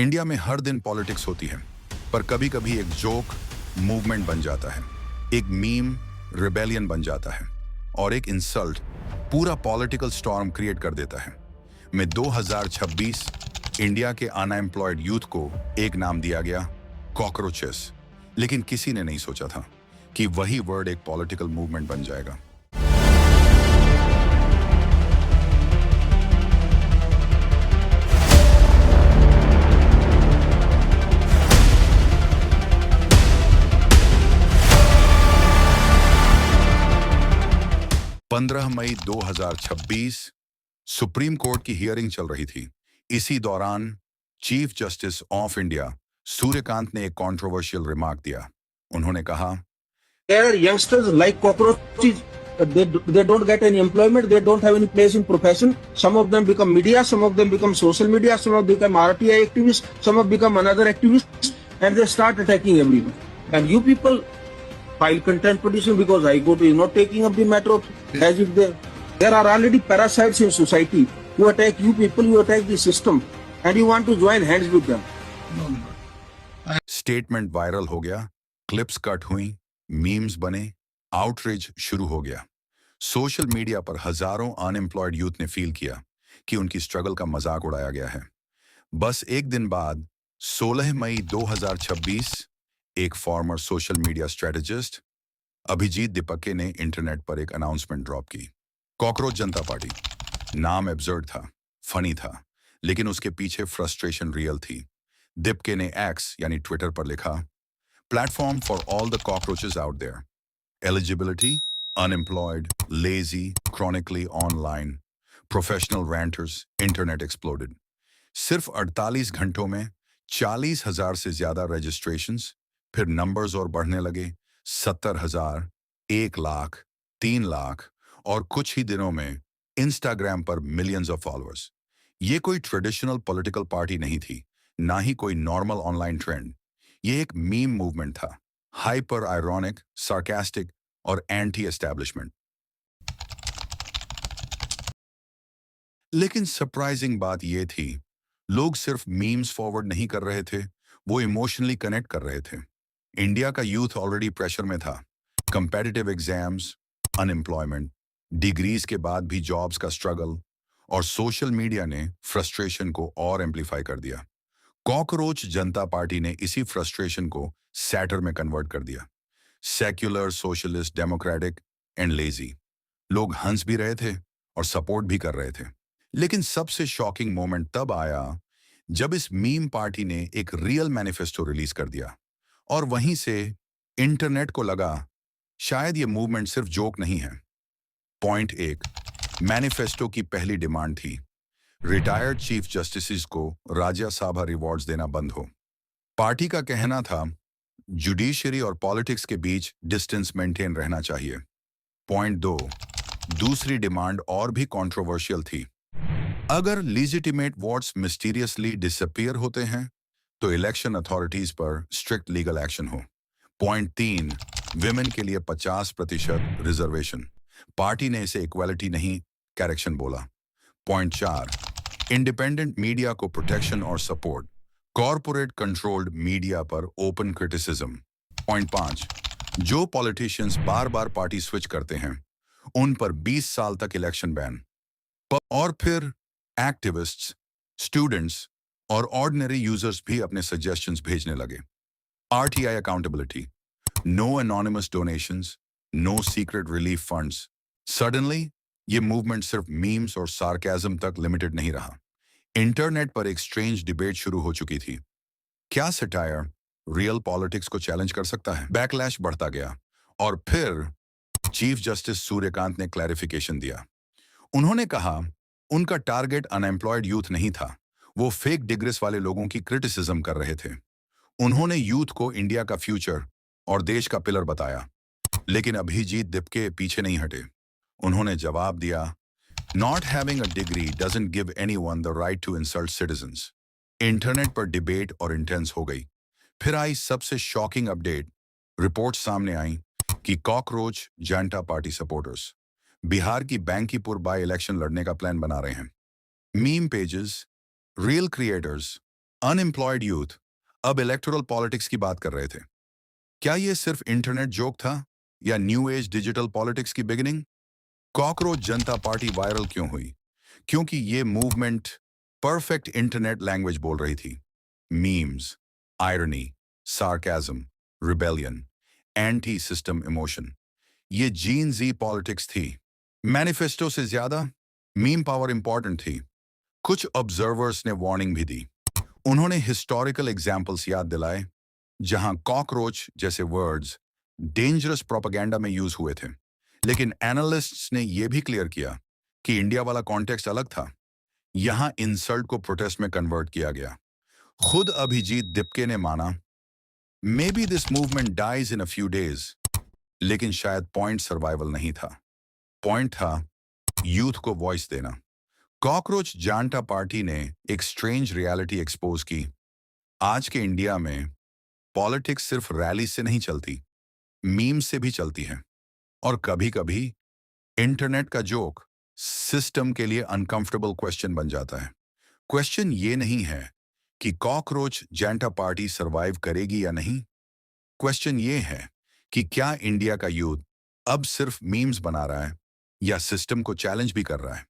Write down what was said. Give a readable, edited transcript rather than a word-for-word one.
India में हर दिन politics होती है, पर कभी-कभी एक जोक मूवमेंट बन जाता है, एक मीम रिबेलियन बन जाता है और एक इंसल्ट पूरा पॉलिटिकल स्टॉर्म क्रिएट कर देता है। में 2026 इंडिया के अनएम्प्लॉयड यूथ को एक नाम दिया गया, कॉकरोचेस। लेकिन किसी ने नहीं सोचा था कि वही वर्ड एक पॉलिटिकल मूवमेंट बन जाएगा। पंद्रह मई 2026 सुप्रीम कोर्ट की हियरिंग चल रही थी। इसी दौरान chief justice of India Suryakant ने एक कंट्रोवर्शियल रिमार्क दिया। उन्होंने कहा, There are youngsters like cockroaches. They don't get any employment. They don't have any place in profession. Some of them become media. Some of them become social media. Some of them become RTI activists. Some of become another activists, and they start attacking everyone. And you people file contempt petition because I go to not taking up the matter of as if there are already parasites in society who attack you people. You attack the system, and you want to join hands with them. Statement viral हो गया, clips cut हुई, memes बने, outreach शुरू हो गया। Social media पर हजारों unemployed youth ने फील किया कि उनकी स्ट्रगल का मजाक उड़ाया गया है। बस एक दिन बाद 16 मई 2026 एक former social media strategist Abhijeet Dipke ने इंटरनेट पर एक अनाउंसमेंट ड्रॉप की। कॉकरोच जनता पार्टी नाम एब्सर्ड था, फनी था, लेकिन उसके पीछे फ्रस्ट्रेशन रियल थी। दीपके ने एक्स यानी ट्विटर पर लिखा, platform for all the cockroaches out there, eligibility unemployed, lazy, chronically online, professional ranters, internet exploded. सिर्फ 48 घंटों में 40,000 से ज्यादा रजिस्ट्रेशंस, फिर नंबर्स और बढ़ने लगे, 70,000, 1 लाख, 3 लाख और कुछ ही दिनों में इंस्टाग्राम पर मिलियंस ऑफ फॉलोअर्स। ये कोई ट्रेडिशनल पॉलिटिकल पार्टी नहीं थी, ना ही कोई नॉर्मल ऑनलाइन ट्रेंड। ये एक मीम मूवमेंट था, हाइपर आयरॉनिक, सार्कास्टिक और एंटी एस्टैब्लिशमेंट। लेकिन सरप्राइजिंग बात यह थी, लोग सिर्फ मीम्स फॉरवर्ड नहीं कर रहे थे, वो इमोशनली कनेक्ट कर रहे थे। इंडिया का यूथ ऑलरेडी प्रेशर में था, कंपेटिटिव एग्जाम्स, अनएम्प्लॉयमेंट, डिग्रीज के बाद भी जॉब्स का स्ट्रगल, और सोशल मीडिया ने फ्रस्ट्रेशन को और एम्पलीफाई कर दिया। कॉकरोच जनता पार्टी ने इसी फ्रस्ट्रेशन को सैटर में कन्वर्ट कर दिया। Secular, socialist, democratic and lazy. लोग हंस भी रहे थे और सपोर्ट भी कर रहे थे। लेकिन सबसे शॉकिंग मोमेंट तब आया जब इस मीम पार्टी ने एक रियल मैनिफेस्टो रिलीज कर दिया, और वहीं से इंटरनेट को लगा शायद ये मूवमेंट सिर्फ जोक नहीं है। पॉइंट 1, मैनिफेस्टो की पहली डिमांड थी, रिटायर्ड चीफ जस्टिस को राज्यसभा रिवॉर्ड्स देना बंद हो। पार्टी का कहना था जुडिशरी और पॉलिटिक्स के बीच डिस्टेंस मेंटेन रहना चाहिए। पॉइंट 2, दूसरी डिमांड और भी कंट्रोवर्शियल थी, अगर लीजिटिमेट वोट्स मिस्टीरियसली डिसअपीयर होते हैं तो इलेक्शन अथॉरिटीज पर स्ट्रिक्ट लीगल एक्शन हो। पॉइंट 3, विमेन के लिए 50% रिजर्वेशन। पार्टी ने इसे इक्वालिटी नहीं, करेक्शन बोला। पॉइंट 4, इंडिपेंडेंट मीडिया को प्रोटेक्शन और सपोर्ट, कॉरपोरेट कंट्रोल्ड मीडिया पर ओपन क्रिटिसिज्म। पॉइंट 5, जो पॉलिटिशियंस बार बार पार्टी स्विच करते हैं उन पर 20 साल तक इलेक्शन बैन। और फिर एक्टिविस्ट्स, स्टूडेंट्स और ऑर्डिनरी यूजर्स भी अपने सजेशंस भेजने लगे। RTI accountability, no anonymous donations, no secret relief funds. Suddenly ये मूवमेंट सिर्फ मीम्स और सार्केज्म तक लिमिटेड नहीं रहा। इंटरनेट पर एक स्ट्रेंज डिबेट शुरू हो चुकी थी, क्या सटायर रियल पॉलिटिक्स को चैलेंज कर सकता है? बैकलैश बढ़ता गया और फिर चीफ जस्टिस सूर्यकांत ने क्लैरिफिकेशन दिया। उन्होंने कहा उनका टारगेट अनएम्प्लॉयड यूथ नहीं था, वो फेक डिग्रीज वाले लोगों की क्रिटिसिज्म कर रहे थे। उन्होंने यूथ को इंडिया का फ्यूचर और देश का पिलर बताया। लेकिन अभिजीत दीपके पीछे नहीं हटे। उन्होंने जवाब दिया, not having a degree doesn't give anyone the right to insult citizens. Internet पर डिबेट और इंटेंस हो गई। फिर आई सबसे शॉकिंग अपडेट, रिपोर्ट सामने आई कि cockroach Janta party supporters Bihar की बैंकीपुर बाय इलेक्शन लड़ने का प्लान बना रहे हैं। Meme pages, real creators unemployed youth अब इलेक्टोरल पॉलिटिक्स की बात कर रहे थे। क्या ये सिर्फ इंटरनेट जोक था या न्यू एज डिजिटल पॉलिटिक्स की beginning? Cockroach Janta party viral क्यों हुई? क्योंकि ये मूवमेंट परफेक्ट इंटरनेट लैंग्वेज बोल रही थी। Memes, irony, sarcasm, rebellion, anti system emotion, ये जीन जी पॉलिटिक्स थी। मैनिफेस्टो से ज्यादा मीम पावर इंपॉर्टेंट थी। कुछ ऑब्जर्वर्स ने वार्निंग भी दी। उन्होंने हिस्टोरिकल एग्जाम्पल्स याद दिलाए जहां कॉकरोच जैसे वर्ड्स डेंजरस प्रोपेगेंडा में यूज हुए थे। लेकिन एनालिस्ट्स ने यह भी क्लियर किया कि इंडिया वाला कॉन्टेक्स्ट अलग था। यहां इंसल्ट को प्रोटेस्ट में कन्वर्ट किया गया। खुद अभिजीत दिपके ने माना, maybe this movement dies in a few days, लेकिन शायद पॉइंट सर्वाइवल नहीं था। पॉइंट था यूथ को वॉइस देना। कॉकरोच जानटा पार्टी ने एक स्ट्रेंज रियलिटी एक्सपोज की। आज के इंडिया में पॉलिटिक्स सिर्फ रैली से नहीं चलती, मीम से भी चलती है। और कभी-कभी इंटरनेट का जोक सिस्टम के लिए अनकंफर्टेबल क्वेश्चन बन जाता है। क्वेश्चन ये नहीं है कि कॉकरोच जानटा पार्टी सरवाइव करेगी या नहीं। क्वेश्चन ये है कि क्या इंडिया का यूथ अब सिर्फ मीम्स बना रहा है या सिस्टम को चैलेंज भी कर रहा है।